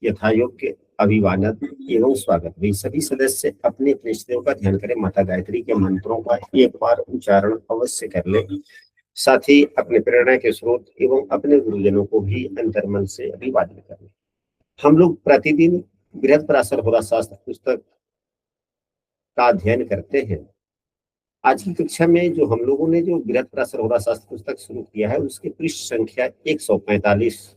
यथा योग्य अभिवादन एवं स्वागत। वे सभी सदस्य अपने अपने इष्टदेव का ध्यान करें। माता गायत्री के मंत्रों का एक बार उच्चारण अवश्य कर ले। साथ ही अपने प्रेरणा के स्रोत एवं अपने गुरुजनों को भी अंतर्मन से अभिवादन करें। हम लोग प्रतिदिन बृहत्पराशर होरा शास्त्र पुस्तक का अध्ययन करते हैं। आज की कक्षा में जो हम लोगों ने जो बृहत्पराशर होरा शास्त्र पुस्तक शुरू किया है, उसकी पृष्ठ संख्या 145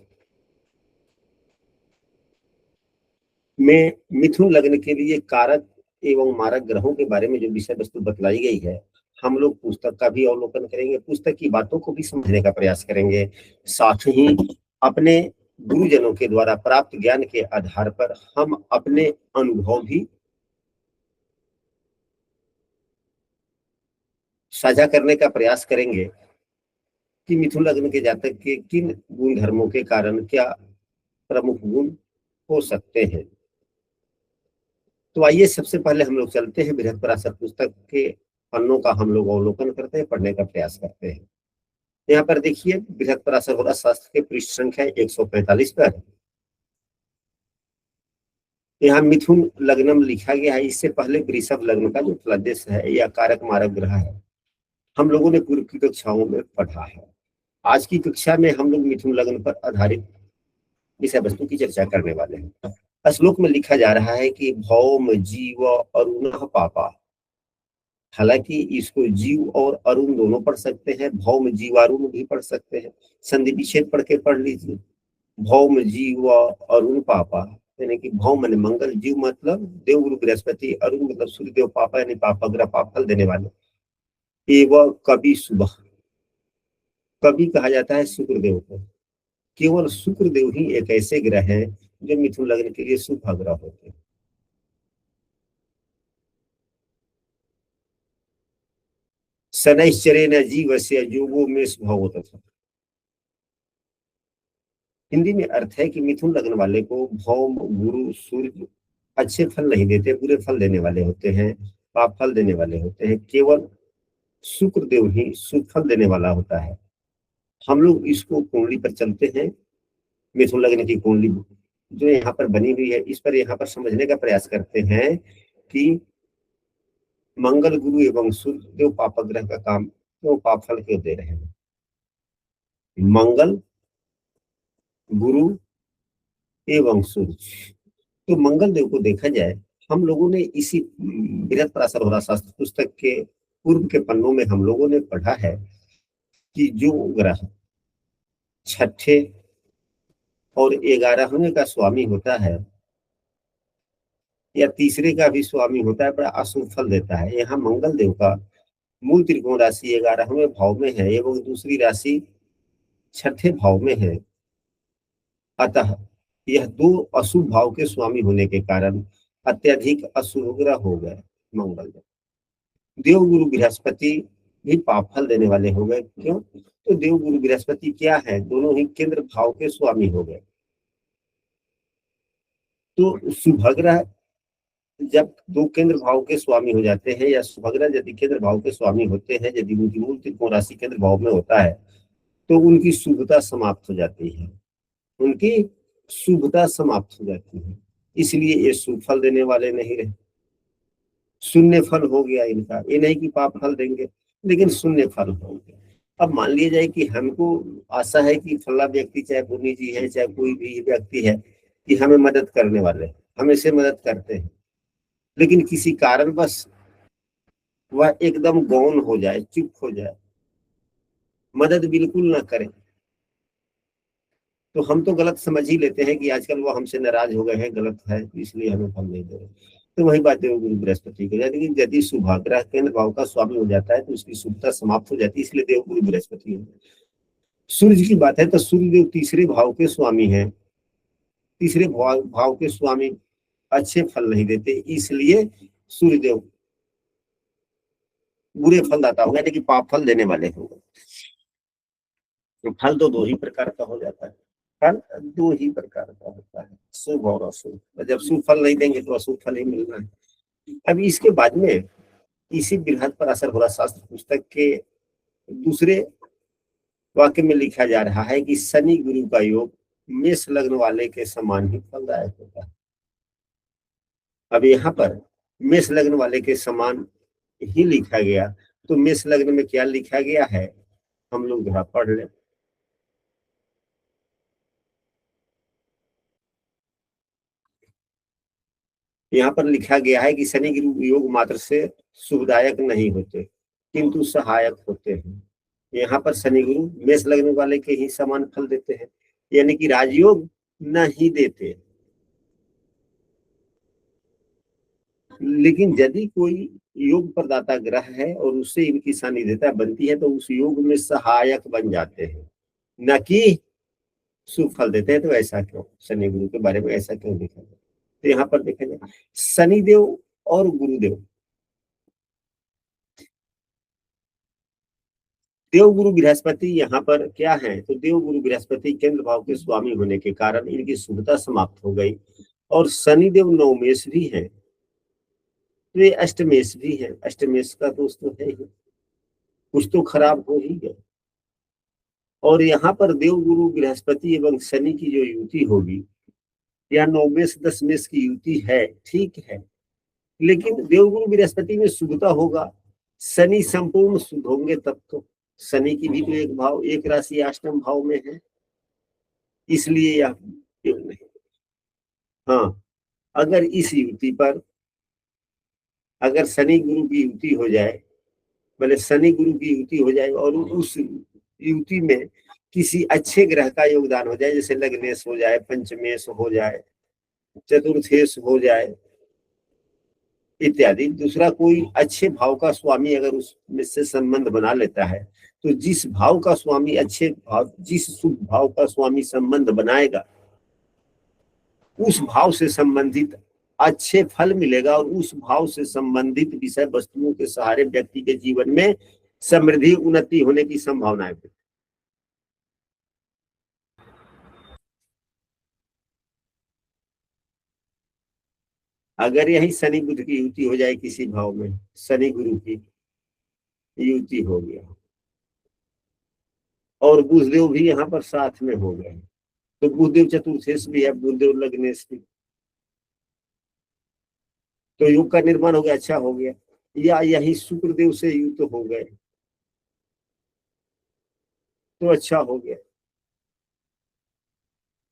में मिथुन लग्न के लिए कारक एवं मारक ग्रहों के बारे में जो विषय वस्तु बतलाई गई है, हम लोग पुस्तक का भी अवलोकन करेंगे, पुस्तक की बातों को भी समझने का प्रयास करेंगे। साथ ही अपने गुरुजनों के द्वारा प्राप्त ज्ञान के आधार पर हम अपने अनुभव भी साझा करने का प्रयास करेंगे कि मिथुन लग्न के जातक के किन गुण धर्मों के कारण क्या प्रमुख गुण हो सकते हैं। तो आइए सबसे पहले हम लोग चलते हैं बृहत्पराशर पुस्तक के पन्नों का हम लोग अवलोकन करते हैं, पढ़ने का प्रयास करते हैं। यहाँ पर देखिए बृहत्पराशर होरा शास्त्र के पृष्ठ संख्या 145 पर यहाँ मिथुन लग्नम लिखा गया है। इससे पहले वृषभ लग्न का जो फलादेश है या कारक मारक ग्रह है, हम लोगों ने पूर्व की कक्षाओं में पढ़ा है। आज की कक्षा में हम लोग मिथुन लग्न पर आधारित विषय वस्तु की चर्चा करने वाले हैं। श्लोक में लिखा जा रहा है कि भौम जीव अरुण पापा। हालांकि इसको जीव और अरुण दोनों पढ़ सकते हैं, भौम जीवारुण भी पढ़ सकते हैं। संधि विच्छेद पढ़ के पढ़ लीजिए। भौम जीव अरुण पापा, यानी कि भौम माने मंगल, जीव मतलब देव गुरु बृहस्पति, अरुण मतलब सूर्यदेव, पापा यानी पापा ग्रह, पाप फल देने वाले। एवं कवि सुबह, कवि कहा जाता है शुक्रदेव को। केवल शुक्रदेव ही एक ऐसे ग्रह हैं जो मिथुन लग्न के लिए शुभ ग्रह होते हैं। शनैश्चरेण जीवस्य योगो में स्वभाव होता था। हिंदी में अर्थ है कि मिथुन लग्न वाले को भौम, गुरु, सूर्य अच्छे फल नहीं देते, बुरे फल देने वाले होते हैं, पाप फल देने वाले होते हैं। केवल शुक्रदेव ही शुभ फल देने वाला होता है। हम लोग इसको कुंडली पर चलते हैं। मिथुन लग्न की कुंडली जो यहाँ पर बनी हुई है, इस पर यहाँ पर समझने का प्रयास करते हैं कि मंगल, गुरु एवं सूर्य देव पाप ग्रह का काम क्यों, पाप फल क्यों दे रहे हैं। मंगल, गुरु एवं सूर्य, तो मंगल देव को देखा जाए, हम लोगों ने इसी बृहत्पराशर होरा शास्त्र पुस्तक के पूर्व के पन्नों में हम लोगों ने पढ़ा है कि जो ग्रह छठे और 11वें का स्वामी होता है या तीसरे का भी स्वामी होता है, बड़ा अशुभ फल देता है। यहाँ मंगल देव का मूल त्रिकोण राशि 11वें भाव में है एवं दूसरी राशि छठे भाव में है। अतः यह दो अशुभ भाव के स्वामी होने के कारण अत्यधिक अशुभ ग्रह हो गए मंगल देव। देवगुरु बृहस्पति भी पाप फल देने वाले हो गए। क्यों? तो देवगुरु बृहस्पति क्या है, दोनों ही केंद्र भाव के स्वामी हो गए। तो शुभग्रह जब दो केंद्र भाव के स्वामी हो जाते हैं या शुभग्रह यदि केंद्र भाव के स्वामी होते हैं, यदि उनकी मूल त्रिकोण राशि केंद्र भाव में होता है, तो उनकी शुभता समाप्त हो जाती है, उनकी शुभता समाप्त हो जाती है। इसलिए ये शुभ फल देने वाले नहीं रहे, शून्य फल हो गया इनका। ये नहीं कि पाप फल देंगे, लेकिन शून्य फल होंगे। अब मान लिया जाए कि हमको आशा है कि फला व्यक्ति, चाहे पुण्य जी है चाहे कोई भी व्यक्ति है, कि हमें मदद करने वाले, हम इसे मदद करते हैं, लेकिन किसी कारणवश वह एकदम गौण हो जाए, चुप हो जाए, मदद बिल्कुल ना करे, तो हम तो गलत समझ ही लेते हैं कि आजकल वो हमसे नाराज हो गए हैं, गलत है, इसलिए हमें फल नहीं दे रहे। तो वही बात है गुरु बृहस्पति को, यानी कि यदि शुभाग्रह केंद्र भाव का स्वामी हो जाता है तो उसकी शुभता समाप्त हो जाती है, इसलिए देव गुरु बृहस्पति है। सूर्य की बात है तो सूर्य देव तीसरे भाव के स्वामी है। तीसरे भाव के स्वामी अच्छे फल नहीं देते, इसलिए सूर्य देव बुरे फलदाता होगा, यानी कि पाप फल देने वाले होंगे। तो फल तो दो ही प्रकार का हो जाता है, फल दो ही प्रकार का होता है, शुभ और अशुभ। जब शुभ फल नहीं देंगे तो अशुभ फल ही मिलना है। अब इसके बाद में इसी बृहत्पराशर होरा शास्त्र पुस्तक के दूसरे वाक्य में लिखा जा रहा है कि शनि गुरु का योग मेष लग्न वाले के समान ही फलदायक होता है। अब यहाँ पर मेष लग्न वाले के समान ही लिखा गया, तो मेष लग्न में क्या लिखा गया है हम लोग जरा पढ़ लें। यहाँ पर लिखा गया है कि शनि गुरु योग मात्र से शुभदायक नहीं होते किंतु सहायक होते हैं। यहाँ पर शनि गुरु मेष लग्न वाले के ही समान फल देते हैं, यानी कि राजयोग नहीं देते। लेकिन यदि कोई योग प्रदाता ग्रह है और उससे इनकी सानिध्यता बनती है तो उस योग में सहायक बन जाते हैं, न कि शुभ फल देते हैं। तो ऐसा क्यों, शनि गुरु के बारे में ऐसा क्यों लिखा गया? तो यहाँ पर देखा जाए शनिदेव और गुरुदेव, देव गुरु बृहस्पति यहाँ पर क्या है, तो देव गुरु बृहस्पति केंद्र भाव के स्वामी होने के कारण इनकी शुभता समाप्त हो गई। और शनिदेव नवमेश भी है, तो ये अष्टमेश भी है। अष्टमेश का दोष तो है ही, कुछ तो खराब हो ही गया। और यहाँ पर देव गुरु बृहस्पति एवं शनि की जो युति होगी, या नवमेश दशमेश की युति है, ठीक है, लेकिन देवगुरु बृहस्पति में शुभता होगा, शनि संपूर्ण शुभ होंगे तब तो। शनि की भी तो एक भाव, एक राशि अष्टम भाव में है, इसलिए यह योग नहीं। हाँ, अगर इस युति पर अगर शनि गुरु की युति हो जाए, भले शनि गुरु की युति हो जाए और उस युति में किसी अच्छे ग्रह का योगदान हो जाए, जैसे लग्नेश हो जाए, पंचमेश हो जाए, चतुर्थेश हो जाए इत्यादि, दूसरा कोई अच्छे भाव का स्वामी अगर उसमें से संबंध बना लेता है, तो जिस भाव का स्वामी अच्छे भाव, जिस शुभ भाव का स्वामी संबंध बनाएगा, उस भाव से संबंधित अच्छे फल मिलेगा और उस भाव से संबंधित विषय वस्तुओं के सहारे व्यक्ति के जीवन में समृद्धि उन्नति होने की संभावना है। अगर यही शनि बुध की युति हो जाए किसी भाव में, शनि गुरु की युति हो गया और बुधदेव भी यहाँ पर साथ में हो गए, तो बुधदेव चतुर्थेश भी है, बुधदेव लग्नेश भी, तो योग का निर्माण हो गया, अच्छा हो गया। या यही शुक्रदेव से युक्त हो गए तो अच्छा हो गया।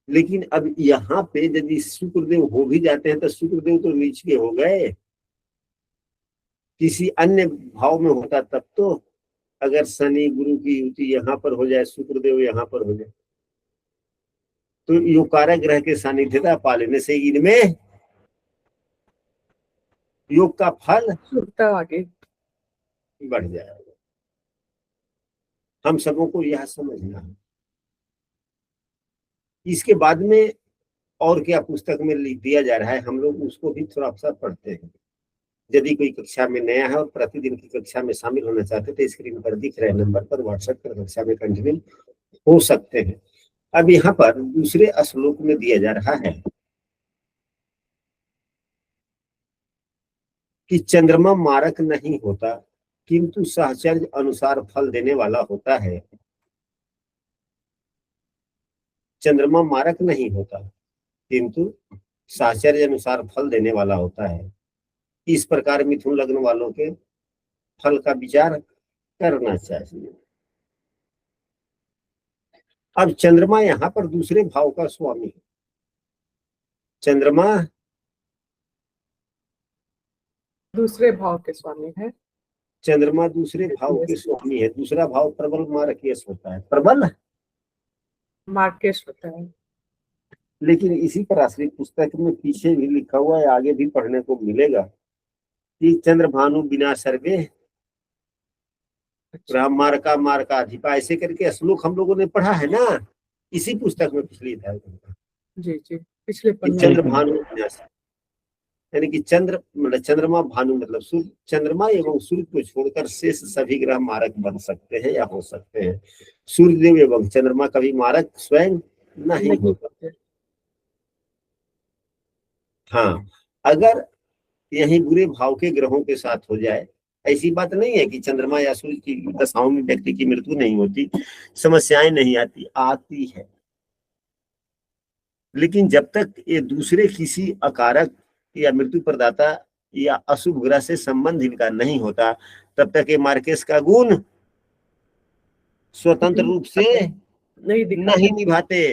लेकिन अब यहाँ पे यदि शुक्रदेव हो भी जाते हैं तो शुक्रदेव तो नीच के हो गए, किसी अन्य भाव में होता तब तो। अगर शनि गुरु की युति यहाँ पर हो जाए, शुक्रदेव यहाँ पर हो जाए, तो योग कारक ग्रह के सानिध्यता पा लेने से इनमें योग का फल आगे बढ़ जाएगा। हम सबों को यह समझना है। इसके बाद में और क्या पुस्तक में लिख दिया जा रहा है, हम लोग उसको भी थोड़ा सा पढ़ते हैं। यदि कोई कक्षा में नया है और प्रतिदिन की कक्षा में शामिल होना चाहते हैं तो स्क्रीन पर दिख रहे नंबर पर व्हाट्सएप पर कक्षा में कंटिन्यू हो सकते हैं। अब यहाँ पर दूसरे श्लोक में दिया जा रहा है कि चंद्रमा मारक नहीं होता किंतु सहचर्य अनुसार फल देने वाला होता है। चंद्रमा मारक नहीं होता किंतु सहचर्य अनुसार फल देने वाला होता है। इस प्रकार मिथुन लग्न वालों के फल का विचार करना चाहिए। अब चंद्रमा यहाँ पर दूसरे भाव का स्वामी है। चंद्रमा दूसरे भाव के स्वामी है। चंद्रमा दूसरे भाव के स्वामी है। दूसरा भाव प्रबल मार्केश होता है, प्रबल मार्केश होता है। लेकिन इसी पर आश्रित पुस्तक में पीछे भी लिखा हुआ है, आगे भी पढ़ने को मिलेगा कि चंद्र भानु बिना सर्वे मार्का मार्का अधिपा, ऐसे करके श्लोक हम लोगों ने पढ़ा है ना इसी पुस्तक में पिछली अध्याय में। जी जी, पिछले चंद्र भानु यानी कि चंद्र मतलब चंद्रमा, भानु मतलब सूर्य, चंद्रमा एवं सूर्य को छोड़कर शेष सभी ग्रह मारक बन सकते हैं या हो सकते हैं। सूर्यदेव एवं चंद्रमा कभी मारक स्वयं नहीं होता। हाँ, अगर यही बुरे भाव के ग्रहों के साथ हो जाए, ऐसी बात नहीं है कि चंद्रमा या सूर्य की दशाओं में व्यक्ति की मृत्यु नहीं होती, समस्याएं नहीं आती, आती है। लेकिन जब तक ये दूसरे किसी अकारक या मृत्यु प्रदाता या अशुभ ग्रह से संबंध इनका नहीं होता, तब तक ये मार्केस का गुण स्वतंत्र रूप से नहीं दिखाते। नहीं निभाते।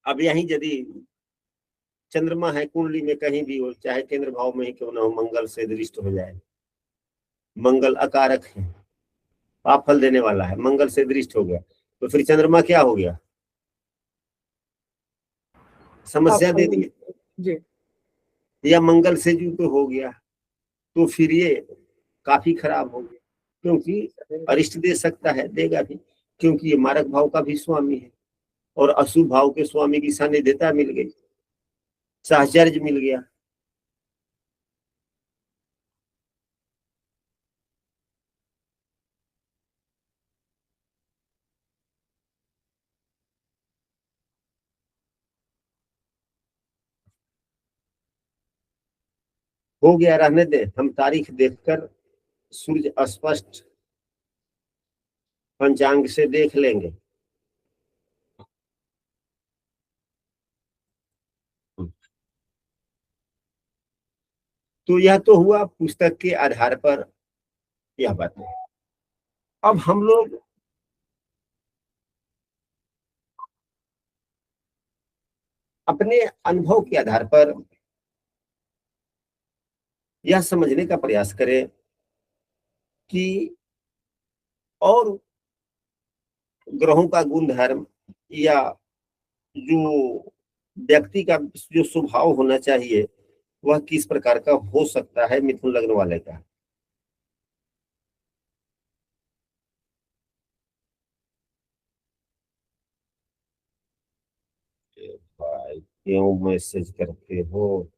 अब यही यदि चंद्रमा है कुंडली में कहीं भी हो, चाहे केंद्र भाव में ही क्यों ना हो, मंगल से दृष्ट हो जाए, मंगल अकारक है, पाप फल देने वाला है, मंगल से दृष्ट हो गया, तो फिर चंद्रमा क्या हो गया, समस्या दे दी। जी। या मंगल से जो हो गया तो फिर ये काफी खराब हो गया, क्योंकि अरिष्ट दे सकता है, देगा भी, क्योंकि ये मारक भाव का भी स्वामी है और अशुभ भाव के स्वामी की सानिध्यता मिल गई, साहचर्य मिल गया। हो गया, रहने दे, हम तारीख देखकर सूर्य स्पष्ट पंचांग से देख लेंगे। तो यह तो हुआ पुस्तक के आधार पर यह बातें। अब हम लोग अपने अनुभव के आधार पर यह समझने का प्रयास करें कि और ग्रहों का गुण धर्म या जो व्यक्ति का जो स्वभाव होना चाहिए वह किस प्रकार का हो सकता है मिथुन लग्न वाले का। भाई क्यों मैसेज करते हो?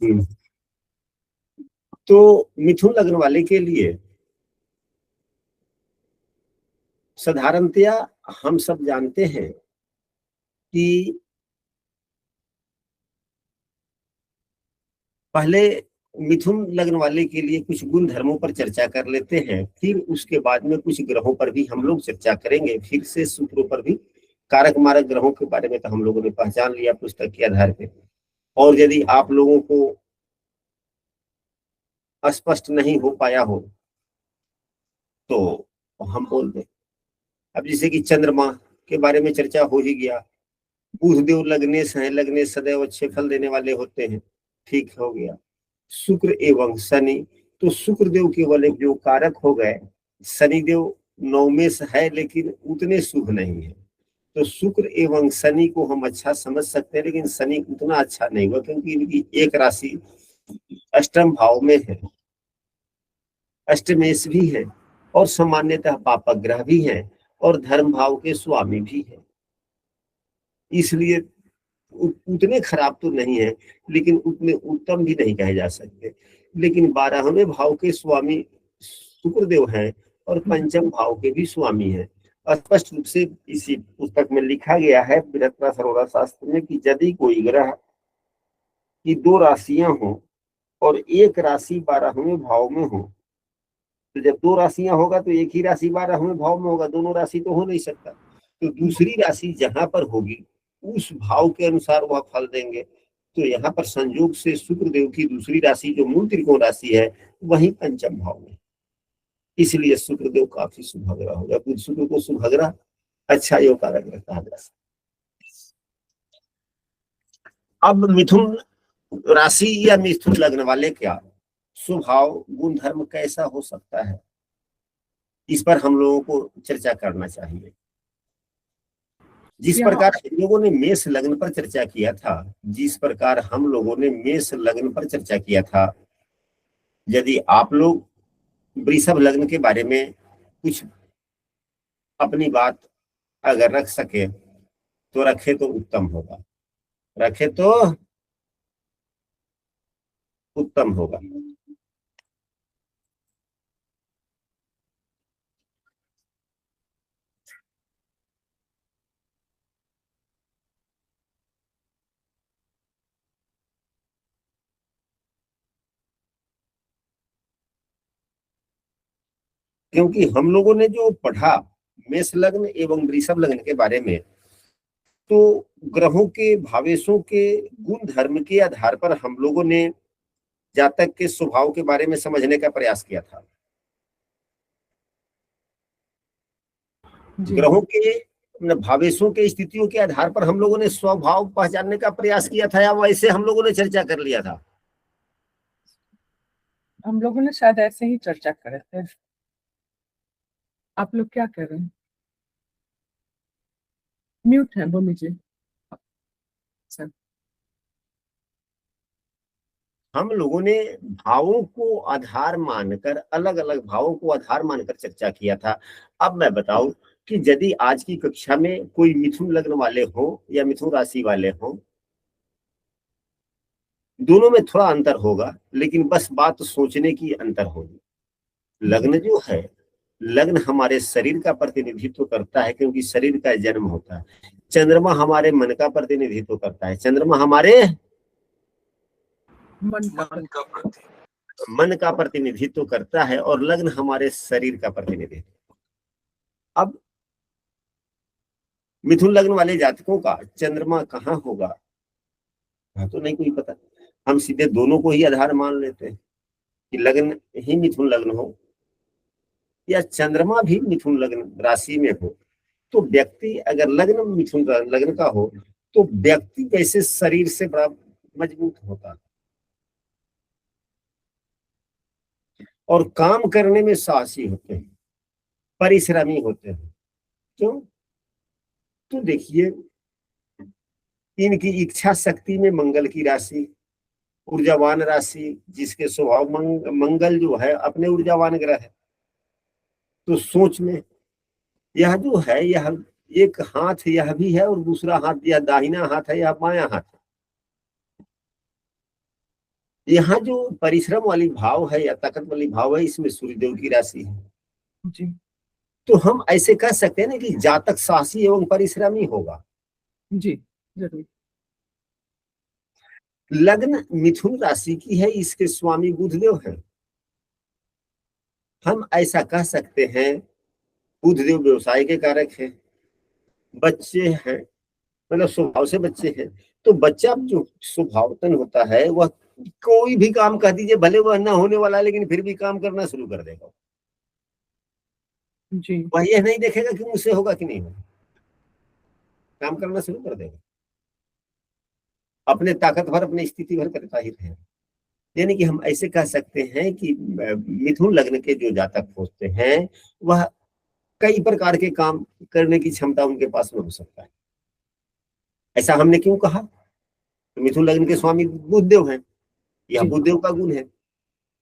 हम्म, तो मिथुन लग्न वाले के लिए साधारणतया हम सब जानते हैं कि पहले मिथुन लग्न वाले के लिए कुछ गुण धर्मों पर चर्चा कर लेते हैं, फिर उसके बाद में कुछ ग्रहों पर भी हम लोग चर्चा करेंगे, फिर से शुक्र पर भी। कारक मारक ग्रहों के बारे में तो हम लोगों ने पहचान लिया पुस्तक के आधार पे, और यदि आप लोगों को स्पष्ट नहीं हो पाया हो तो हम बोल दें। अब जैसे कि चंद्रमा के बारे में चर्चा हो ही गया, बुध देव लग्नेश है, लग्नेश सदैव अच्छे फल देने वाले होते हैं, ठीक हो गया। शुक्र एवं शनि, तो शुक्र देव केवल एक जो कारक हो गए, शनि देव नवमेश है लेकिन उतने शुभ नहीं है। तो शुक्र एवं शनि को हम अच्छा समझ सकते हैं, लेकिन शनि उतना अच्छा नहीं हुआ क्योंकि इनकी एक राशि अष्टम भाव में है, अष्टमेश भी है और सामान्यतः पापक ग्रह भी है और धर्म भाव के स्वामी भी है, इसलिए उतने खराब तो नहीं है, लेकिन उतने उत्तम भी नहीं कहे जा सकते। लेकिन 12वें भाव के स्वामी शुक्रदेव हैं और पंचम भाव के भी स्वामी हैं। स्पष्ट रूप से इसी पुस्तक में लिखा गया है बृहस्पति सरोरा शास्त्र में कि यदि कोई ग्रह की दो राशियां हो और एक राशि 12वें भाव में हो, तो जब दो राशियां होगा तो एक ही राशि 12वें भाव में होगा, दोनों राशि तो हो नहीं सकता। तो दूसरी राशि जहां पर होगी उस भाव के अनुसार वह फल देंगे। तो यहाँ पर संयोग से शुक्र देव की दूसरी राशि जो मूल त्रिकोण राशि है वही पंचम भाव में, इसलिए शुक्र देव काफी सुभग्रह होगा। कुछ शुक्र को सुभग्रह अच्छा योग कारक कहा जा सकता। अब मिथुन राशि या मिथुन लग्न वाले क्या स्वभाव गुण धर्म कैसा हो सकता है, इस पर हम लोगों को चर्चा करना चाहिए। जिस यहाँ प्रकार हम लोगों ने मेष लग्न पर चर्चा किया था, जिस प्रकार हम लोगों ने मेष लग्न पर चर्चा किया था, यदि आप लोग वृषभ लग्न के बारे में कुछ अपनी बात अगर रख सके तो रखे तो उत्तम होगा, रखे तो उत्तम होगा। क्योंकि हम लोगों ने जो पढ़ा मेष लग्न एवं वृषभ लग्न के बारे में, तो ग्रहों के भावेशों के गुण धर्म के आधार पर हम लोगों ने जातक के स्वभाव के बारे में समझने का प्रयास किया था। जी ग्रहों के भावेशों के स्थितियों के आधार पर हम लोगों ने स्वभाव पहचानने का प्रयास किया था, या वैसे हम लोगों ने चर्चा कर लिया था? हम लोगों ने शायद ऐसे ही चर्चा करे थे। आप लोग क्या कर रहे हैं? म्यूट है, बोल लीजिए सर। हम लोगों ने भावों को आधार मानकर, अलग अलग भावों को आधार मानकर चर्चा किया था। अब मैं बताऊं कि यदि आज की कक्षा में कोई मिथुन लग्न वाले हो या मिथुन राशि वाले हो, दोनों में थोड़ा अंतर होगा, लेकिन बस बात सोचने की अंतर होगी। लग्न जो है, लग्न हमारे शरीर का प्रतिनिधित्व करता है, क्योंकि शरीर का जन्म होता है। चंद्रमा हमारे मन का प्रतिनिधित्व करता है, चंद्रमा हमारे मन का प्रतिनिधित्व करता है, और लग्न हमारे शरीर का प्रतिनिधित्व। अब मिथुन लग्न वाले जातकों का चंद्रमा कहाँ होगा, तो नहीं कोई पता। हम सीधे दोनों को ही आधार मान लेते हैं कि लग्न ही मिथुन लग्न हो या चंद्रमा भी मिथुन लग्न राशि में हो, तो व्यक्ति अगर लग्न मिथुन लग्न का हो, तो व्यक्ति वैसे शरीर से बड़ा मजबूत होता है और काम करने में साहसी होते हैं, परिश्रमी होते हैं। क्यों? तो देखिए, इनकी इच्छा शक्ति में मंगल की राशि, ऊर्जावान राशि, जिसके स्वभाव मंगल जो है अपने ऊर्जावान ग्रह है, तो सोच में यह जो है, यह एक हाथ यह भी है और दूसरा हाथ यह दाहिना हाथ है, यह बायां हाथ है। यहाँ जो परिश्रम वाली भाव है या ताकत वाली भाव है, इसमें सूर्यदेव की राशि है। जी तो हम ऐसे कह सकते हैं ना कि जातक साहसी एवं परिश्रमी होगा। जी जरूर। लग्न मिथुन राशि की है, इसके स्वामी बुधदेव हैं। हम ऐसा कह सकते हैं बुधदेव व्यवसाय के कारक हैं, बच्चे हैं, मतलब स्वभाव से बच्चे हैं। तो बच्चा जो स्वभावतन होता है, वह कोई भी काम कह दीजिए, भले वह ना होने वाला है, लेकिन फिर भी काम करना शुरू कर देगा। जी वह यह नहीं देखेगा कि मुझसे होगा कि नहीं होगा, काम करना शुरू कर देगा, अपने ताकत भर, अपनी स्थिति भर करता ही रहेगा। यानी कि हम ऐसे कह सकते हैं कि मिथुन लग्न के जो जातक होते हैं, वह कई प्रकार के काम करने की क्षमता उनके पास में हो सकता है। ऐसा हमने क्यों कहा? तो मिथुन लग्न के स्वामी बुधदेव हैं, यह जी बुधदेव का गुण है।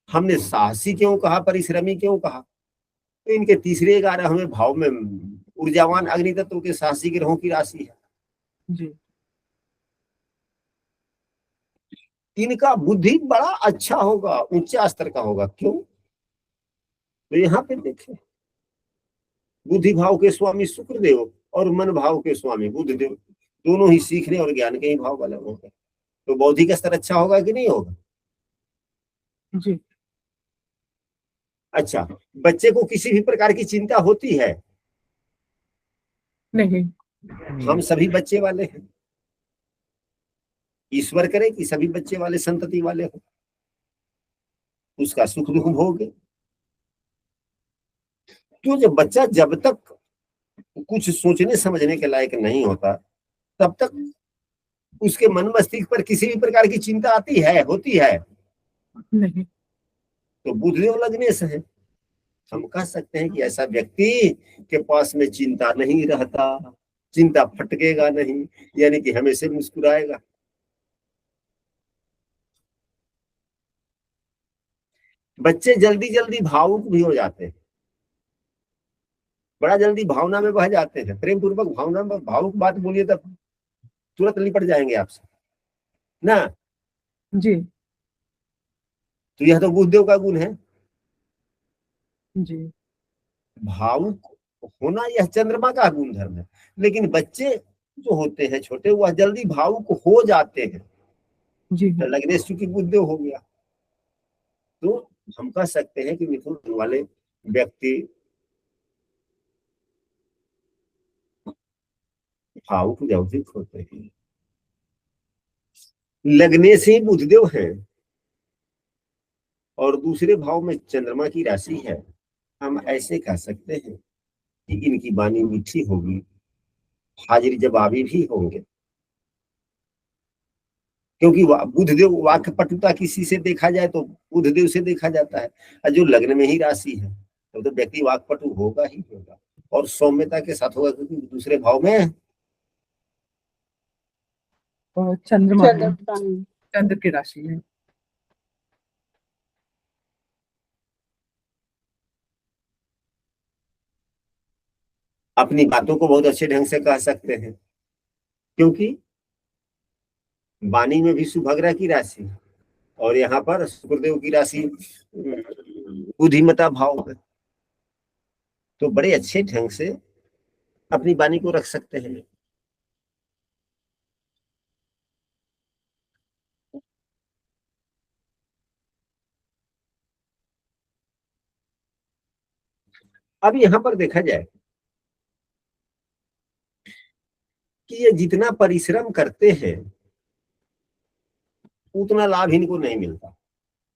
हमने साहसी क्यों कहा, परिश्रमी क्यों कहा? तो इनके तीसरे 11वें भाव में ऊर्जावान अग्नि तत्व के साहसी ग्रहों की राशि है। जी इनका बुद्धि बड़ा अच्छा होगा, ऊंचे स्तर का होगा। क्यों? तो यहाँ पे देखें, बुद्धि भाव के स्वामी शुक्रदेव और मन भाव के स्वामी बुधदेव, दोनों ही सीखने और ज्ञान के ही भाव वाले होंगे। तो बौद्धिक स्तर अच्छा होगा कि नहीं होगा? जी अच्छा, बच्चे को किसी भी प्रकार की चिंता होती है? नहीं। हम सभी बच्चे वाले हैं, ईश्वर करे कि सभी बच्चे वाले संतति वाले हो, उसका सुख दुख भोगे। तो जब तक कुछ सोचने समझने के लायक नहीं होता, तब तक उसके मन मस्तिष्क पर किसी भी प्रकार की चिंता आती है, होती है? नहीं। तो बुधदेव लग्ने से है, हम कह सकते हैं कि ऐसा व्यक्ति के पास में चिंता नहीं रहता, चिंता फटकेगा नहीं, यानी कि हमेशा मुस्कुराएगा। बच्चे जल्दी जल्दी भावुक भी हो जाते हैं, बड़ा जल्दी भावना में बह जाते हैं, प्रेम पूर्वक भावना में भावुक बात बोलिए तब तुरंत लिपट जाएंगे आपसे ना। जी तो यह तो बुधदेव का गुण है। जी भावुक होना यह चंद्रमा का गुण धर्म है, लेकिन बच्चे जो होते हैं छोटे, वह जल्दी भावुक हो जाते हैं। जी तो लग्नेश चूंकि बुधदेव हो गया, तो हम कह सकते हैं कि मिथुन वाले व्यक्ति भावुक व्यवधिक होते हैं। लगने से ही बुधदेव हैं और दूसरे भाव में चंद्रमा की राशि है। हम ऐसे कह सकते हैं कि इनकी वाणी मीठी होगी, हाजिरी जवाबी भी होंगे, क्योंकि बुधदेव वाक्य पटुता किसी से देखा जाए तो बुधदेव से देखा जाता है, और जो लग्न में ही राशि है तो व्यक्ति वाक्पटु होगा ही होगा, और सौम्यता के साथ होगा, क्योंकि दूसरे भाव में और चंद्रमा है, चंद्र की राशि है। अपनी बातों को बहुत अच्छे ढंग से कह सकते हैं, क्योंकि वाणी में भी सुभद्रा की राशि और यहाँ पर शुक्रदेव की राशि बुद्धिमता भाव है, तो बड़े अच्छे ढंग से अपनी वाणी को रख सकते हैं। अब यहाँ पर देखा जाए कि ये जितना परिश्रम करते हैं उतना लाभ इनको नहीं मिलता,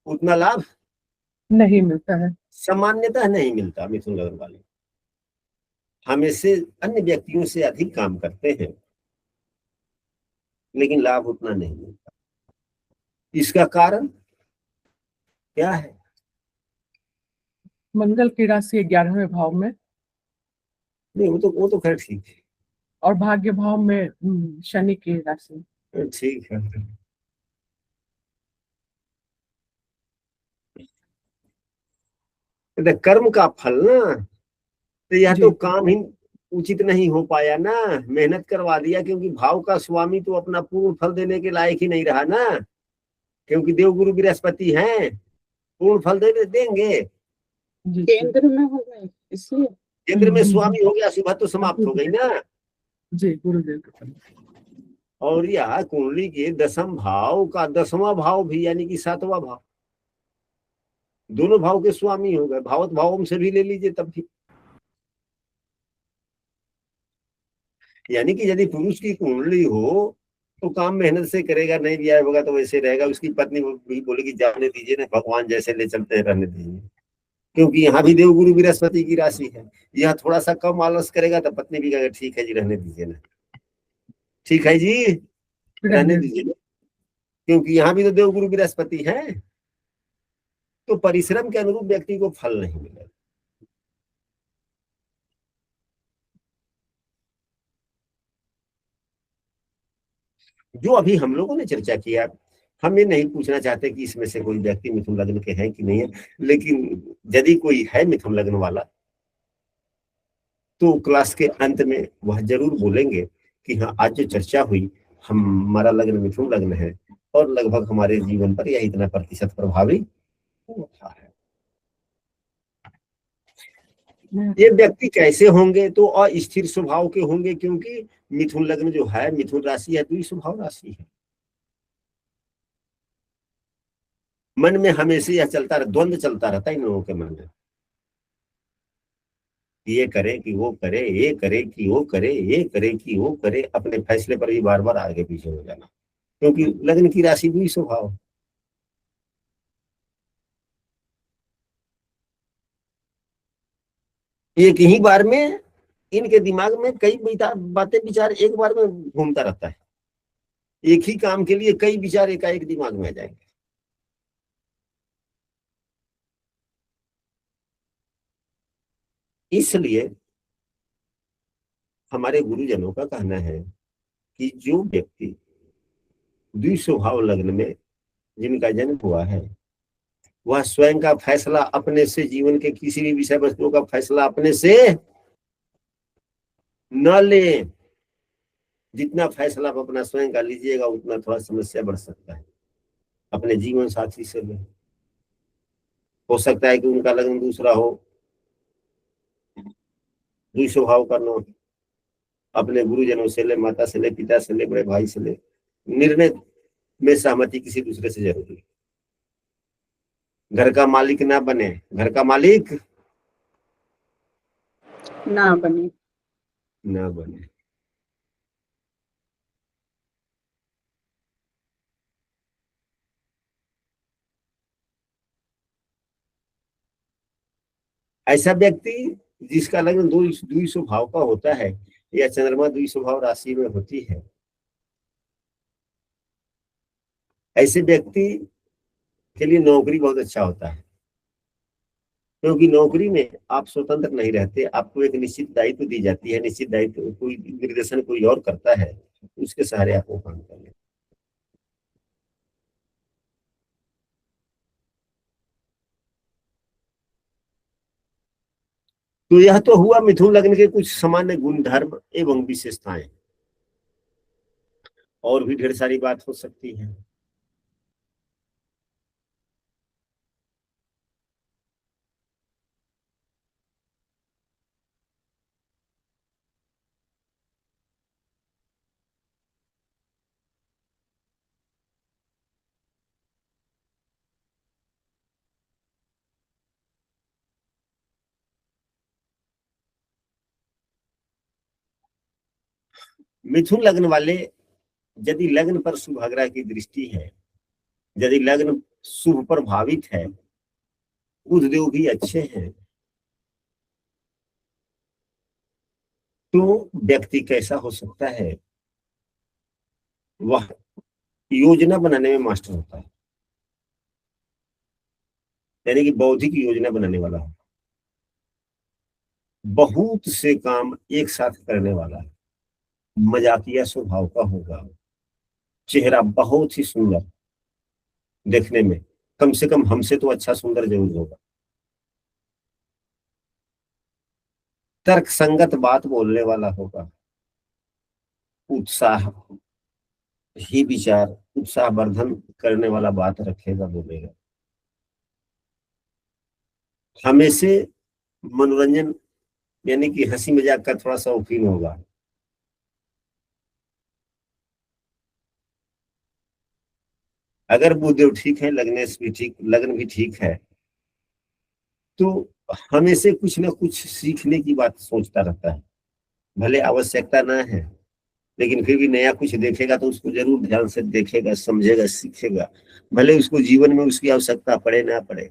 उतना लाभ नहीं मिलता है, सामान्यतः नहीं मिलता। मिथुन लग्न वाले हमेशा अन्य व्यक्तियों से अधिक काम करते हैं, लेकिन लाभ उतना नहीं मिलता। इसका कारण क्या है? मंगल की राशि 11वें भाव में नहीं, वो तो खैर ठीक और भाग्य भाव में शनि की राशि। है, ठीक है। कर्म का फल ना, तो यह तो जी काम ही उचित नहीं हो पाया ना, मेहनत करवा दिया, क्योंकि भाव का स्वामी तो अपना पूर्ण फल देने के लायक ही नहीं रहा ना, क्योंकि देवगुरु बृहस्पति हैं, पूर्ण फल देंगे। जी केंद्र में हो गए इसलिए केंद्र में स्वामी हो गया, सुबह तो समाप्त हो गई ना। जी गुरुदेव के फल। और यह कुंडली के 10वां भाव का 10वां भाव भी, यानी कि 7वां भाव, दोनों भाव के स्वामी हो गए। भावत भावों से भी ले लीजिए तब भी, यानी कि यदि पुरुष की कुंडली हो तो काम मेहनत से करेगा, नहीं भी होगा तो वैसे रहेगा। उसकी पत्नी भी बोलेगी जाने दीजिए ना, भगवान जैसे ले चलते हैं, रहने दीजिए, क्योंकि यहाँ भी देवगुरु बृहस्पति की राशि है। यहाँ थोड़ा सा कम आलस करेगा तो पत्नी भी कहेगा ठीक है जी, रहने दीजिए ना, ठीक है जी, रहने दीजिए ना, क्योंकि यहाँ भी तो देवगुरु बृहस्पति है। तो परिश्रम के अनुरूप व्यक्ति को फल नहीं मिलेगा। जो अभी हम लोगों ने चर्चा किया, हम ये नहीं पूछना चाहते कि इसमें से कोई व्यक्ति मिथुन लग्न के हैं कि नहीं है, लेकिन यदि कोई है मिथुन लग्न वाला तो क्लास के अंत में वह जरूर बोलेंगे कि हाँ, आज जो चर्चा हुई, हमारा लग्न मिथुन लग्न है और लगभग हमारे जीवन पर यह इतना प्रतिशत प्रभावी होता है। ये व्यक्ति कैसे होंगे? तो अस्थिर स्वभाव के होंगे, क्योंकि मिथुन लग्न जो है, मिथुन राशि है, तो स्वभाव राशि है। मन में हमेशा यह चलता रहता, द्वंद्व चलता रहता है इन लोगों के मन में, ये करे कि वो करे, ये करे कि वो करे, ये करे कि वो करे, अपने फैसले पर भी बार बार आगे पीछे हो जाना, क्योंकि लग्न की राशि भी स्वभाव। एक ही बार में इनके दिमाग में कई बातें विचार एक बार में घूमता रहता है, एक ही काम के लिए कई विचार एकाएक दिमाग में आ जाएंगे। इसलिए हमारे गुरुजनों का कहना है कि जो व्यक्ति द्विस्वभाव लग्न में जिनका जन्म हुआ है, वह स्वयं का फैसला अपने से, जीवन के किसी भी विषय वस्तु का फैसला अपने से न ले। जितना फैसला आप अपना स्वयं का लीजिएगा उतना थोड़ा समस्या बढ़ सकता है। अपने जीवन साथी से ले, हो सकता है कि उनका लग्न दूसरा हो, द्विस्वभाव करना, अपने गुरुजनों से ले, माता से ले, पिता से ले, बड़े भाई से ले, निर्णय में सहमति किसी दूसरे से जरूरी। घर का मालिक ना बने, घर का मालिक ना बने। ना बने। ऐसा व्यक्ति जिसका लग्न द्वि स्वभाव का होता है या चंद्रमा द्वि स्वभाव राशि में होती है, ऐसे व्यक्ति के लिए नौकरी बहुत अच्छा होता है, क्योंकि नौकरी में आप स्वतंत्र नहीं रहते, आपको एक निश्चित दायित्व दी जाती है, निश्चित दायित्व कोई निर्देशन कोई और करता है, उसके सहारे आपको काम करना। तो यह तो हुआ मिथुन लग्न के कुछ सामान्य गुण धर्म एवं विशेषताएं, और भी ढेर सारी बात हो सकती है। मिथुन लग्न वाले, यदि लग्न पर शुभ ग्रह की दृष्टि है, यदि लग्न शुभ प्रभावित है, बुध देव भी अच्छे हैं, तो व्यक्ति कैसा हो सकता है, वह योजना बनाने में मास्टर होता है, यानी कि बौद्धिक योजना बनाने वाला है, बहुत से काम एक साथ करने वाला है, मजाकिया स्वभाव का होगा, चेहरा बहुत ही सुंदर देखने में, कम से कम हमसे तो अच्छा सुंदर जरूर होगा, तर्क संगत बात बोलने वाला होगा, उत्साह ही विचार उत्साहवर्धन करने वाला बात रखेगा, बोलेगा, हमेशा मनोरंजन यानी कि हंसी मजाक का थोड़ा शौकीन होगा। अगर बुधदेव ठीक है, लग्न भी ठीक है, तो हमेशा कुछ ना कुछ सीखने की बात सोचता रहता है, भले आवश्यकता ना है, लेकिन फिर भी नया कुछ देखेगा तो उसको जरूर ध्यान से देखेगा, समझेगा, सीखेगा, भले उसको जीवन में उसकी आवश्यकता पड़े ना पड़े,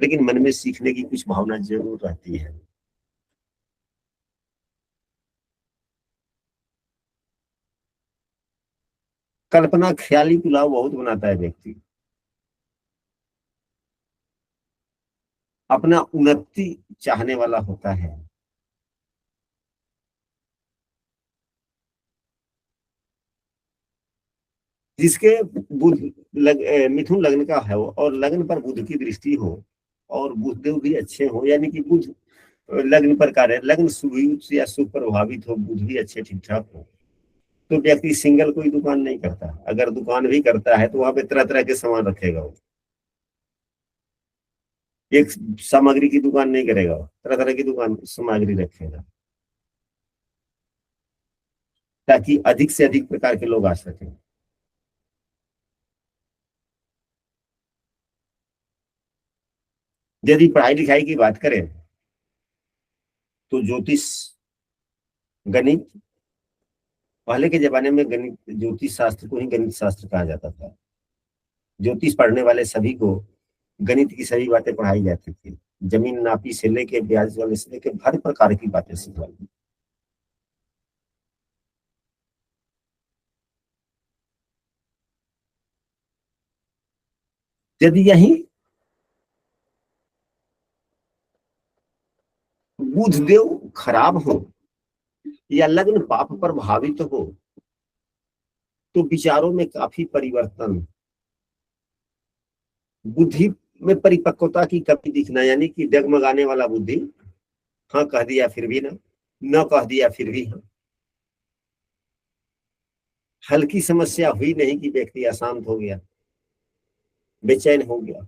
लेकिन मन में सीखने की कुछ भावना जरूर रहती है। कल्पना ख्याली पुलाव बहुत बनाता है व्यक्ति, अपना उन्नति चाहने वाला होता है, जिसके मिथुन लग्न का है और लग्न पर बुध की दृष्टि हो और बुधदेव भी अच्छे हो, यानी कि बुध लग्न पर कार्य, लग्न शुभ या शुभ प्रभावित हो, बुध भी अच्छे ठीक ठाक हो, तो व्यक्ति सिंगल कोई दुकान नहीं करता, अगर दुकान भी करता है तो वहां पे तरह तरह के सामान रखेगा वो, एक सामग्री की दुकान नहीं करेगा वो, तरह तरह की दुकान सामग्री रखेगा, ताकि अधिक से अधिक प्रकार के लोग आ सके। यदि पढ़ाई लिखाई की बात करें तो ज्योतिष, गणित, पहले के जमाने में गणित ज्योतिष शास्त्र को ही गणित शास्त्र कहा जाता था, ज्योतिष पढ़ने वाले सभी को गणित की सभी बातें पढ़ाई जाती थी, जमीन नापी से लेके ब्याज वाले से लेके हर प्रकार की बातें सिखवाई। यदि यही बुधदेव खराब हो या लग्न पाप प्रभावित हो, तो विचारों में काफी परिवर्तन, बुद्धि में परिपक्वता की कमी दिखना, यानी कि डगमगाने वाला बुद्धि, हाँ कह दिया फिर भी ना, न कह दिया फिर भी हाँ, हल्की समस्या हुई नहीं कि व्यक्ति अशांत हो गया, बेचैन हो गया,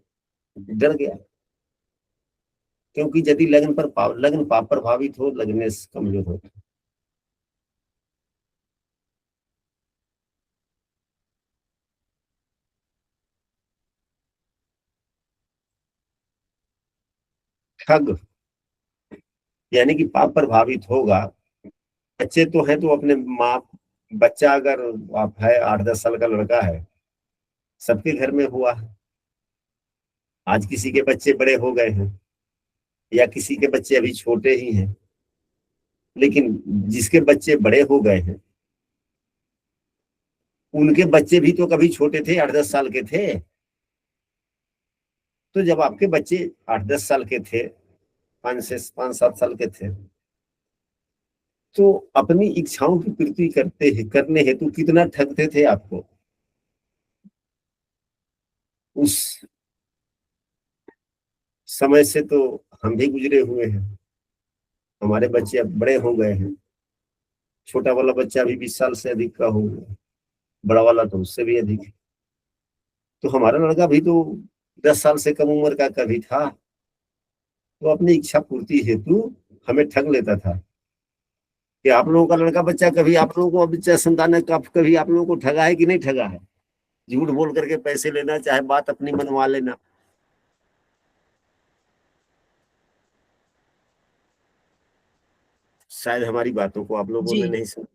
डर गया, क्योंकि यदि लग्न पाप प्रभावित हो, लग्न कमजोर हो, ठग यानी कि पाप प्रभावित होगा। बच्चे तो है तो अपने माँ, बच्चा अगर आप है 8-10 साल का लड़का है, सबके घर में हुआ है, आज किसी के बच्चे बड़े हो गए हैं, या किसी के बच्चे अभी छोटे ही हैं, लेकिन जिसके बच्चे बड़े हो गए हैं उनके बच्चे भी तो कभी छोटे थे, 8-10 साल के थे। तो जब आपके बच्चे 8-10 साल के थे, 5-7 साल के थे, तो अपनी इच्छाओं की पूर्ति करने हेतु कितना ठगते थे आपको। उस समय से तो हम भी गुजरे हुए हैं। हमारे बच्चे अब बड़े हो गए हैं। छोटा वाला बच्चा अभी 20 साल से अधिक का हो गया, बड़ा वाला तो उससे भी अधिक है। तो हमारा लड़का भी तो 10 साल से कम उम्र का कभी था, तो अपनी इच्छा पूर्ति हेतु हमें ठग लेता था। कि आप लोगों का लड़का बच्चा कभी आप लोगों को बच्चा संतान कभी आप लोगों को ठगा है कि नहीं ठगा है। झूठ बोल करके पैसे लेना, चाहे बात अपनी मनवा लेना। शायद हमारी बातों को आप लोगों ने जी। नहीं सुना।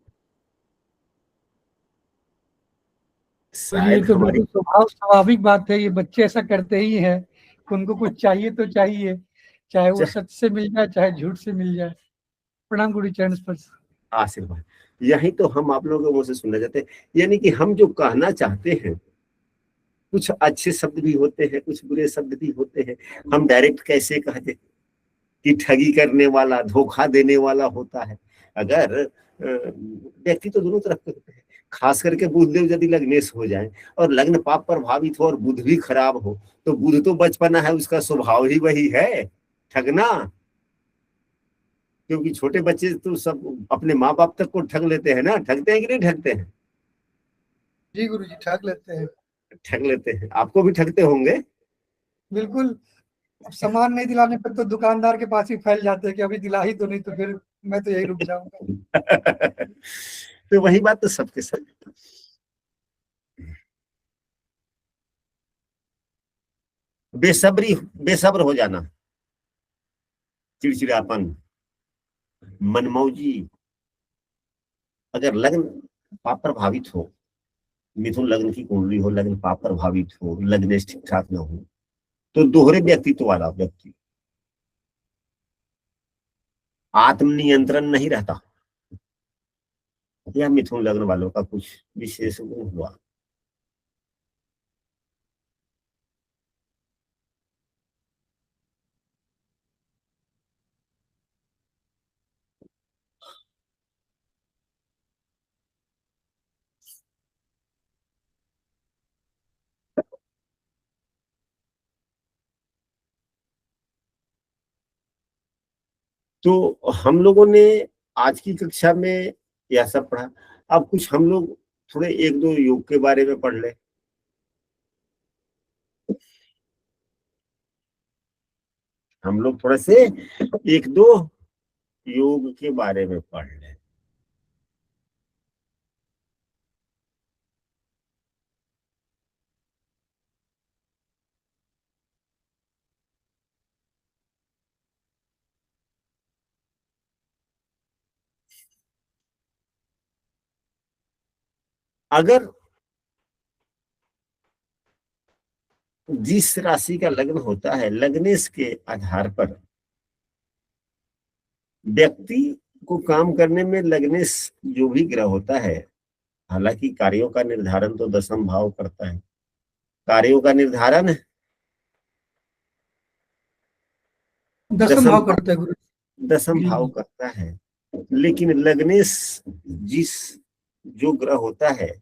तो ये शायद तो हमारी बिल्कुल स्वाभाविक बात है, ये बच्चे ऐसा करते ही हैं। उनको कुछ चाहिए तो चाहिए, चाहे वो सच से मिल जाए चाहे झूठ से मिल जाए। प्रणाम गुरु चरण स्पर्श। आशीर्वाद। यही तो हम आप लोगों के मुंह से सुनना चाहते हैं। यानी कि हम जो कहना चाहते हैं, कुछ अच्छे शब्द भी होते हैं, कुछ बुरे शब्द भी होते हैं। हम डायरेक्ट कैसे कहते कि ठगी करने वाला, धोखा देने वाला होता है। अगर व्यक्ति तो दोनों तरफ के होते हैं। खास करके बुधदेव यदि लग्नेश हो जाए और लग्न पाप प्रभावित हो और बुध भी खराब हो, तो बुध तो बचपना है, उसका स्वभाव ही वही है, ठगना। क्योंकि छोटे बच्चे तो सब अपने माँ बाप तक को ठग लेते हैं ना, ठगते हैं कि नहीं ठगते हैं। जी गुरु जी, ठग लेते हैं। ठग लेते हैं, आपको भी ठगते होंगे। बिल्कुल। अब सामान नहीं दिलाने पर तो दुकानदार के पास ही फैल जाते हैं कि अभी दिला ही तो नहीं, तो फिर मैं तो यही रुक जाऊंगा। तो वही बात तो सबके साथ। बेसब्र हो जाना, चिड़चिड़ापन, मनमौजी। अगर लग्न पाप प्रभावित हो, मिथुन लग्न की कुंडली हो, लग्न पाप प्रभावित हो, लग्न ठीक ठाक ना हो, तो दोहरे व्यक्तित्व वाला व्यक्ति, आत्मनियंत्रण नहीं रहता। यह मिथुन लग्न वालों का कुछ विशेष गुण हुआ। तो हम लोगों ने आज की कक्षा में यह सब पढ़ा। अब कुछ हम लोग थोड़े एक दो योग के बारे में पढ़ ले। हम लोग थोड़े से एक दो योग के बारे में पढ़ ले। अगर जिस राशि का लग्न होता है, लग्नेश के आधार पर व्यक्ति को काम करने में लग्नेश जो भी ग्रह होता है, हालांकि कार्यों का निर्धारण तो दसम भाव करता है। कार्यों का निर्धारण दसम दसम भाव करते हैं गुरु दसम जी। भाव करता है। लेकिन लग्नेश जिस जो ग्रह होता है,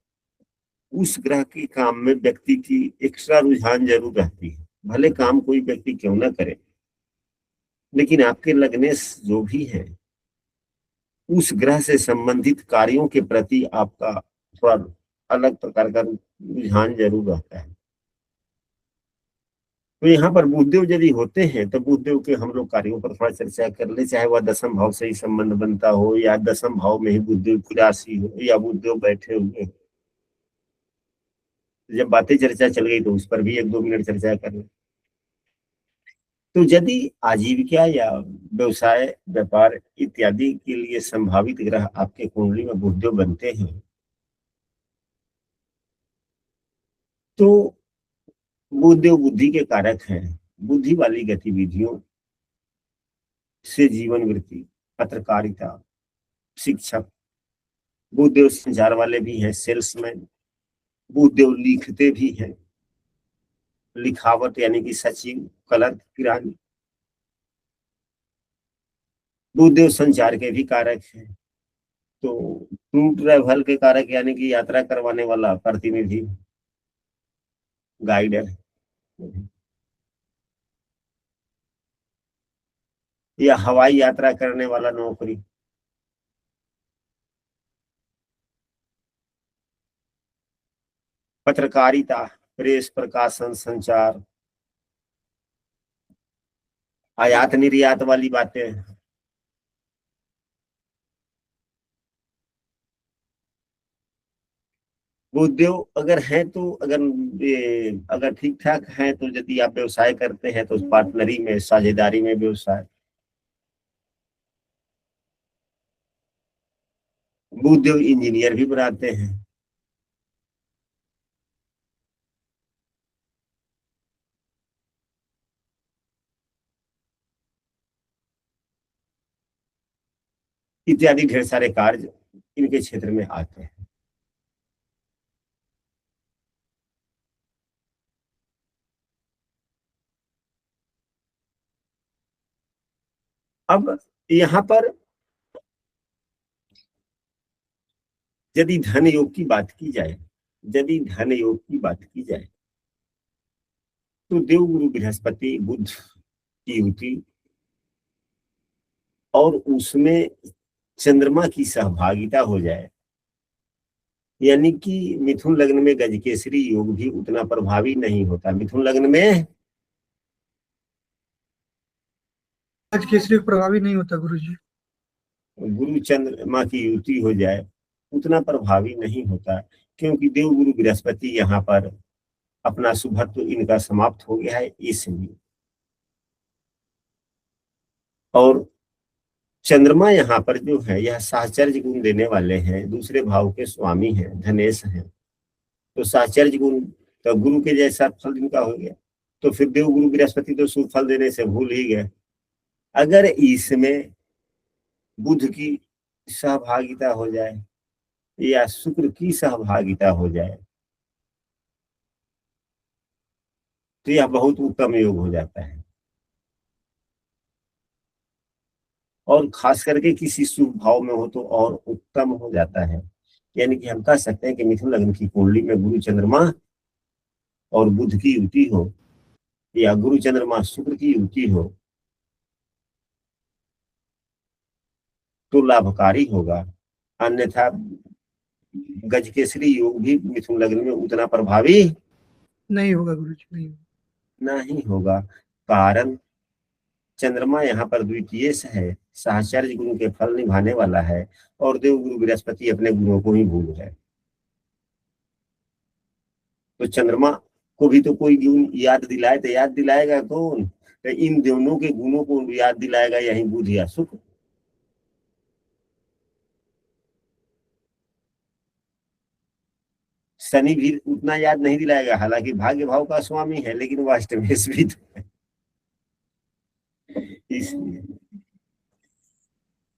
उस ग्रह के काम में व्यक्ति की एक्स्ट्रा रुझान जरूर रहती है। भले काम कोई व्यक्ति क्यों ना करे, लेकिन आपके लग्नेश जो भी है, उस ग्रह से संबंधित कार्यों के प्रति आपका थोड़ा अलग प्रकार का रुझान जरूर रहता है। तो यहाँ पर बुधदेव यदि होते हैं, तो बुधदेव के हम लोग कार्यों पर थोड़ा चर्चा कर ले। चाहे वह दसम भाव से ही संबंध बनता हो, या दसम भाव में ही बुधदेव की राशि हो, या बुधदेव बैठे हुए हो। जब बातें चर्चा चल गई तो उस पर भी 1-2 मिनट चर्चा कर ले। तो यदि आजीविका या व्यवसाय, व्यापार इत्यादि के लिए संभावित ग्रह आपके कुंडली में बुधदेव बनते हैं, तो बुधदेव बुद्धि के कारक हैं। बुद्धि वाली गतिविधियों से जीवन वृत्ति, पत्रकारिता, शिक्षक, बुद्धदेव संचार वाले भी हैं, सेल्समैन, बुद्धदेव लिखते भी हैं, लिखावट यानी कि सचिव, कलर, किरानी, बुद्धदेव संचार के भी कारक हैं। तो टूर ट्रैवल के कारक यानी कि यात्रा करवाने वाला प्रतिनिधि, गाइड है, या हवाई यात्रा करने वाला नौकरी, पत्रकारिता, प्रेस, प्रकाशन, संचार, आयात निर्यात वाली बातें, बुद्धदेव अगर है तो अगर ठीक ठाक है तो यदि आप व्यवसाय करते हैं तो पार्टनरी में, साझेदारी में व्यवसाय, बुद्धदेव इंजीनियर भी बनाते हैं। इत्यादि ढेर सारे कार्य इनके क्षेत्र में आते हैं। अब यहाँ पर यदि धन योग की बात की जाए, यदि धन योग की बात की जाए तो देवगुरु बृहस्पति बुध की युति और उसमें चंद्रमा की सहभागिता हो जाए, यानी कि मिथुन लग्न में गजकेसरी योग भी उतना प्रभावी नहीं होता। मिथुन लग्न में गजकेसरी प्रभावी नहीं होता गुरुजी। गुरु चंद्रमा की युति हो जाए उतना प्रभावी नहीं होता, क्योंकि देवगुरु बृहस्पति यहाँ पर अपना शुभत्व इनका समाप्त हो गया है इसलिए। और चंद्रमा यहाँ पर जो है यह साहचर्य गुण देने वाले हैं, दूसरे भाव के स्वामी हैं, धनेश हैं, तो साहचर्य गुण तो गुरु के जैसा फल इनका हो गया। तो फिर देवगुरु बृहस्पति तो शुभ फल देने से भूल ही गए। अगर इसमें बुध की सहभागिता हो जाए या शुक्र की सहभागिता हो जाए तो यह बहुत उत्तम योग हो जाता है। और खास करके किसी शुभ भाव में हो तो और उत्तम हो जाता है। यानी कि हम कह सकते हैं कि मिथुन लग्न की कुंडली में गुरु चंद्रमा और बुध की युति हो या गुरु चंद्रमा शुक्र की युति हो तो लाभकारी होगा, अन्यथा गजकेसरी योग भी मिथुन लग्न में उतना प्रभावी नहीं होगा गुरुजी, नहीं होगा। कारण चंद्रमा यहाँ पर द्वितीय है, साहचर्य गुरु के फल निभाने वाला है, और देवगुरु बृहस्पति अपने गुणों को ही भूल है। तो चंद्रमा को भी तो कोई गुण याद दिलाए तो याद दिलाएगा कौन? तो इन दोनों के गुणों को याद दिलाएगा यही बुध या शुक्र। शनि भी उतना याद नहीं दिलाएगा, हालांकि भाग्य भाव का स्वामी है, लेकिन वह अष्टमेश भी तो है, इसलिए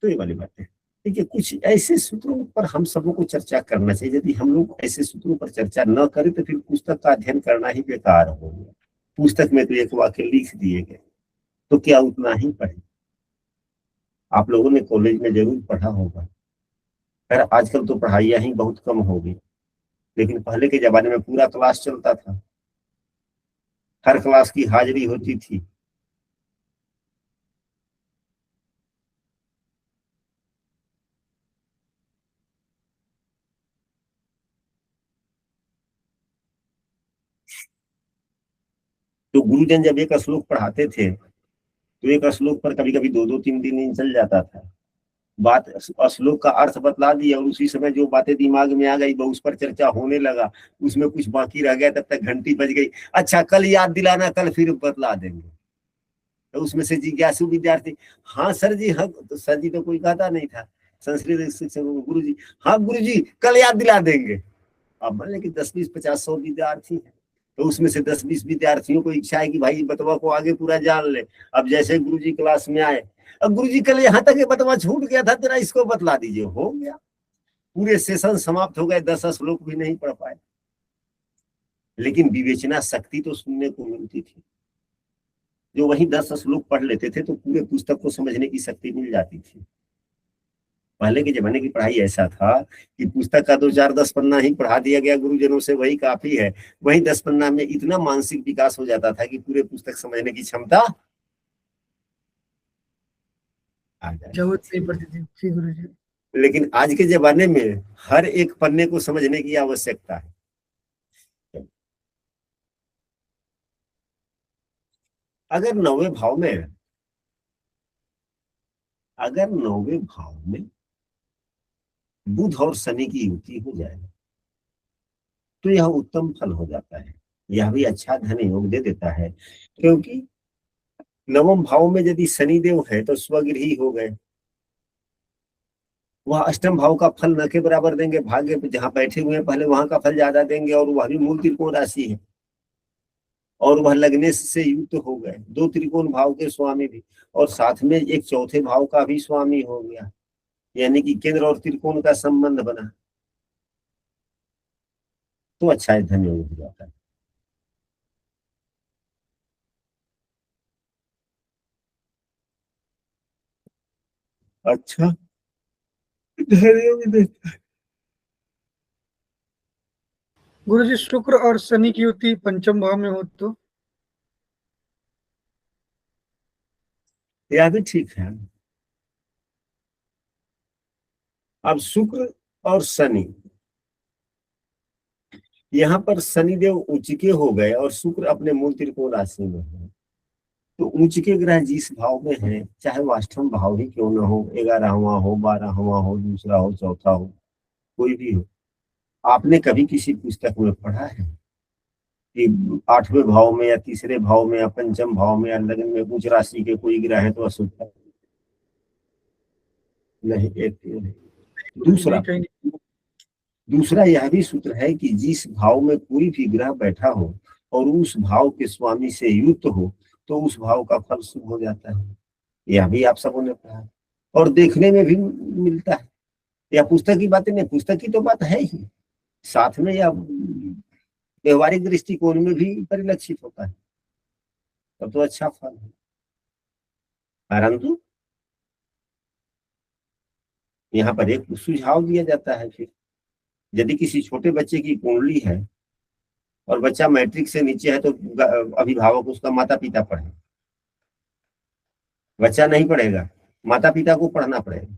तो ये वाली बात है। ठीक है, कुछ ऐसे सूत्रों पर हम सबों को चर्चा करना चाहिए। यदि हम लोग ऐसे सूत्रों पर चर्चा न करें तो फिर पुस्तक का अध्ययन करना ही बेकार होगा। पुस्तक में तो एक वाक्य लिख दिए गए तो क्या उतना ही पढ़े? आप लोगों ने कॉलेज में जरूर पढ़ा होगा, खैर आजकल तो पढ़ाइयाँ ही बहुत कम हो गई, लेकिन पहले के जमाने में पूरा क्लास चलता था, हर क्लास की हाजिरी होती थी। तो गुरुजन जब एक श्लोक पढ़ाते थे तो एक श्लोक पर कभी कभी 2-2, 3-3 दिन चल जाता था। बात श्लोक का अर्थ बतला दिया और उसी समय जो बातें दिमाग में आ गई वो उस पर चर्चा होने लगा, उसमें कुछ बाकी रह गया, तब तक घंटी बज गई। अच्छा कल याद दिलाना, कल फिर बतला देंगे। तो उसमें से जिज्ञासु विद्यार्थी, हाँ सर जी, हाँ। तो सर जी तो कोई कहता नहीं था, संस्कृत शिक्षक गुरु जी, हाँ गुरु जी कल याद दिला देंगे। अब मान लें कि 10, 20, 50, 100 विद्यार्थी है तो उसमें से 10-20 विद्यार्थियों को इच्छा है कि भाई बतवा को आगे पूरा जान ले। अब जैसे गुरुजी क्लास में आए, अब गुरुजी कल यहाँ तक ये बतवा छूट गया था तेरा, इसको बतला दीजिए, हो गया, पूरे सेशन समाप्त हो गए, 10 श्लोक भी नहीं पढ़ पाए। लेकिन विवेचना शक्ति तो सुनने को मिलती थी। जो वही 10 श्लोक पढ़ लेते थे तो पूरे पुस्तक को समझने की शक्ति मिल जाती थी। पहले के जमाने की पढ़ाई ऐसा था कि पुस्तक का 2-4-10 पन्ना ही पढ़ा दिया गया गुरुजनों से, वही काफी है। वही 10 पन्ना में इतना मानसिक विकास हो जाता था कि पूरे पुस्तक समझने की क्षमता आ जाती। जरूरत नहीं पड़ती थी जी गुरु जी। लेकिन आज के जमाने में हर एक पन्ने को समझने की आवश्यकता है। अगर 9वें भाव में बुध और शनि की युति हो जाए तो यह उत्तम फल हो जाता है। यह भी अच्छा धन योग दे देता है, क्योंकि 9वें भाव में यदि शनिदेव है तो स्वगृही हो गए, वह अष्टम भाव का फल न के बराबर देंगे, भाग्य पे जहां बैठे हुए हैं पहले वहां का फल ज्यादा देंगे, और वह भी मूल त्रिकोण राशि है, और वह लगने से युक्त हो गए, 2 त्रिकोण भाव के स्वामी भी, और साथ में एक चौथे भाव का भी स्वामी हो गया, यानी कि केंद्र और त्रिकोण का संबंध बना, तो अच्छा धन योग हो जाता है। अच्छा धन योग देता है। गुरु जी शुक्र और शनि की युति पंचम भाव में हो तो यह भी ठीक है। अब शुक्र और शनि, यहाँ पर शनिदेव उच्च के हो गए और शुक्र अपने मूल त्रिकोण राशि में है, तो उच्च के ग्रह जिस भाव में है, चाहे वो अष्टम भाव ही क्यों ना हो, 11वां हो, 12वां हो, दूसरा हो, चौथा हो, कोई भी हो, आपने कभी किसी पुस्तक में पढ़ा है कि 8वें भाव में या तीसरे भाव में या पंचम भाव में या लग्न में उच्च राशि के कोई ग्रह है तो अशुभ है? नहीं, एक नहीं। दूसरा यह भी सूत्र है कि जिस भाव में कोई भी ग्रह बैठा हो और उस भाव के स्वामी से युक्त हो तो उस भाव का फल शुभ हो जाता है। यह भी आप सबों ने पढ़ा और देखने में भी मिलता है। यह पुस्तक की बातें नहीं, पुस्तक की तो बात है ही, साथ में यह व्यवहारिक दृष्टिकोण में भी परिलक्षित होता है, तब तो अच्छा फल है। परंतु यहाँ पर एक सुझाव दिया जाता है, फिर यदि किसी छोटे बच्चे की कुंडली है और बच्चा मैट्रिक से नीचे है तो अभिभावक उसका माता पिता पढ़े, बच्चा नहीं पढ़ेगा, माता पिता को पढ़ना पड़ेगा।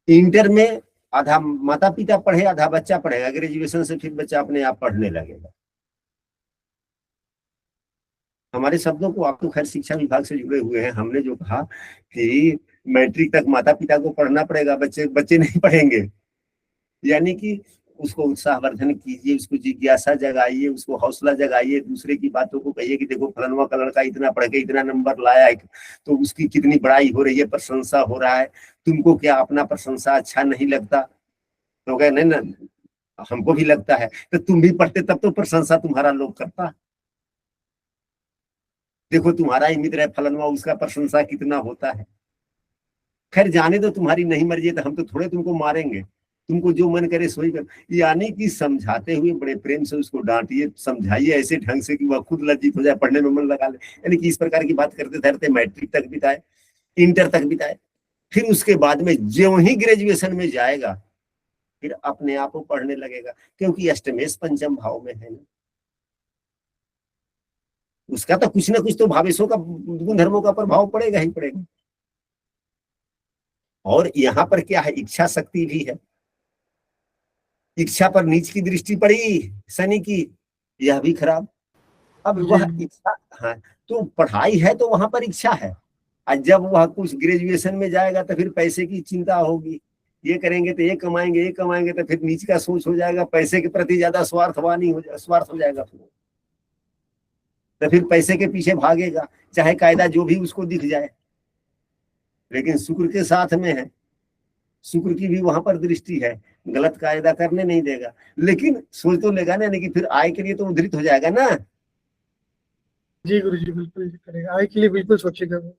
इंटर में आधा माता पिता पढ़े, आधा बच्चा पढ़ेगा, ग्रेजुएशन से फिर बच्चा अपने आप पढ़ने लगेगा। हमारे शब्दों को, आप तो खैर शिक्षा विभाग से जुड़े हुए हैं, हमने जो कहा कि मैट्रिक तक माता पिता को पढ़ना पड़ेगा, बच्चे नहीं पढ़ेंगे, यानी कि उसको उत्साहवर्धन कीजिए, उसको जिज्ञासा जगाइए, उसको हौसला जगाइए, दूसरे की बातों को कहिए कि देखो फलनवा का लड़का इतना पढ़ के इतना नंबर लाया है तो उसकी कितनी बड़ाई हो रही है, प्रशंसा हो रहा है, तुमको क्या अपना प्रशंसा अच्छा नहीं लगता? तो कहे नहीं ना, हमको भी लगता है, तो तुम भी पढ़ते तब तो प्रशंसा तुम्हारा लोग करता। देखो तुम्हारा ही मित्र है फलनवा, उसका प्रशंसा कितना होता है। खैर जाने दो, तुम्हारी नहीं मर्जी है तो हम तो थोड़े तुमको मारेंगे, तुमको जो मन करे सोई कर, यानी कि समझाते हुए बड़े प्रेम से उसको डांटिए, समझाइए ऐसे ढंग से कि वह खुद लज्जित हो जाए, पढ़ने में मन लगा ले। यानी कि इस प्रकार की बात करते धरते मैट्रिक तक बिताए, इंटर तक बिताए, फिर उसके बाद में जो ही ग्रेजुएशन में जाएगा फिर अपने आप वो पढ़ने लगेगा, क्योंकि अष्टमेश पंचम भाव में है ना, उसका तो कुछ ना कुछ तो भावेशों का, गुणधर्मों का प्रभाव पड़ेगा ही पड़ेगा। और यहाँ पर क्या है, इच्छा शक्ति भी है, इच्छा पर नीच की दृष्टि पड़ी शनि की, यह भी खराब। अब वह इच्छा, हाँ, तो पढ़ाई है तो वहां पर इच्छा है, और जब वह कुछ ग्रेजुएशन में जाएगा तो फिर पैसे की चिंता होगी, ये करेंगे तो ये कमाएंगे तो फिर नीच का सोच हो जाएगा, पैसे के प्रति ज्यादा स्वार्थ हो जाएगा, तो फिर पैसे के पीछे भागेगा, चाहे कायदा जो भी उसको दिख जाए। लेकिन शुक्र के साथ में है, शुक्र की भी वहां पर दृष्टि है, गलत कायदा करने नहीं देगा, लेकिन सोच तो लेगा ना, यानी कि फिर आय के लिए तो उद्धृत हो जाएगा ना। जी गुरुजी, बिल्कुल करेगा, आय के लिए बिल्कुल सोचेगा वो।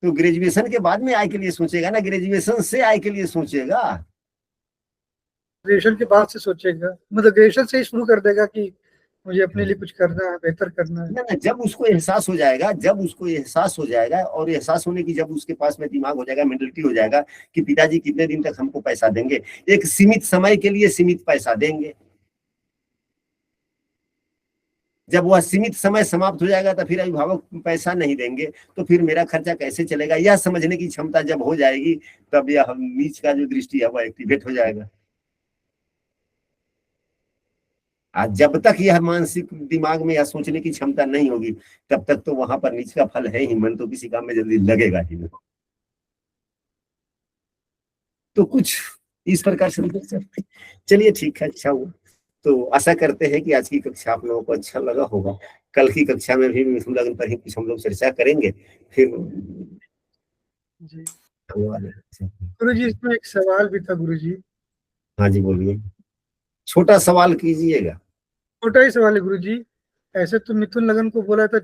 तो ग्रेजुएशन के बाद में आय के लिए सोचेगा ना, ग्रेजुएशन से आय के लिए सोचेगा। ग्रेजुएशन के बाद से सोचेगा, मतलब ग्रेजुएशन से ही शुरू कर देगा कि मुझे अपने लिए कुछ करना है, बेहतर करना है। ना ना, जब उसको एहसास हो जाएगा, जब उसको एहसास हो जाएगा, और एहसास होने की जब उसके पास में दिमाग हो जाएगा, मेंटलिटी हो जाएगा कि पिताजी कितने दिन तक हमको पैसा देंगे, एक सीमित समय के लिए सीमित पैसा देंगे। जब वह सीमित समय समाप्त हो जाएगा तो फिर अभिभावक पैसा नहीं देंगे, तो फिर मेरा खर्चा कैसे चलेगा, यह समझने की क्षमता जब हो जाएगी, तब यह नीच का जो दृष्टि है वह एक्टिवेट हो जाएगा। आज जब तक यह मानसिक दिमाग में यह सोचने की क्षमता नहीं होगी, तब तक तो वहां पर नीच का फल है ही, मन तो किसी काम में जल्दी लगेगा ही नहीं। तो कुछ इस प्रकार से देख सकते हैं। चलिए ठीक है, अच्छा हुआ। तो आशा करते हैं कि आज की कक्षा आप लोगों को अच्छा लगा होगा। कल की कक्षा में भी मिथुन लग्न पर ही कुछ हम लोग चर्चा करेंगे। फिर जी हाँ गुरुजी, इसमें एक सवाल भी था गुरुजी। जी बोलिए, छोटा सवाल कीजिएगा। छोटा ही सवाल है गुरुजी। ऐसे तो मिथुन लगन को बोला था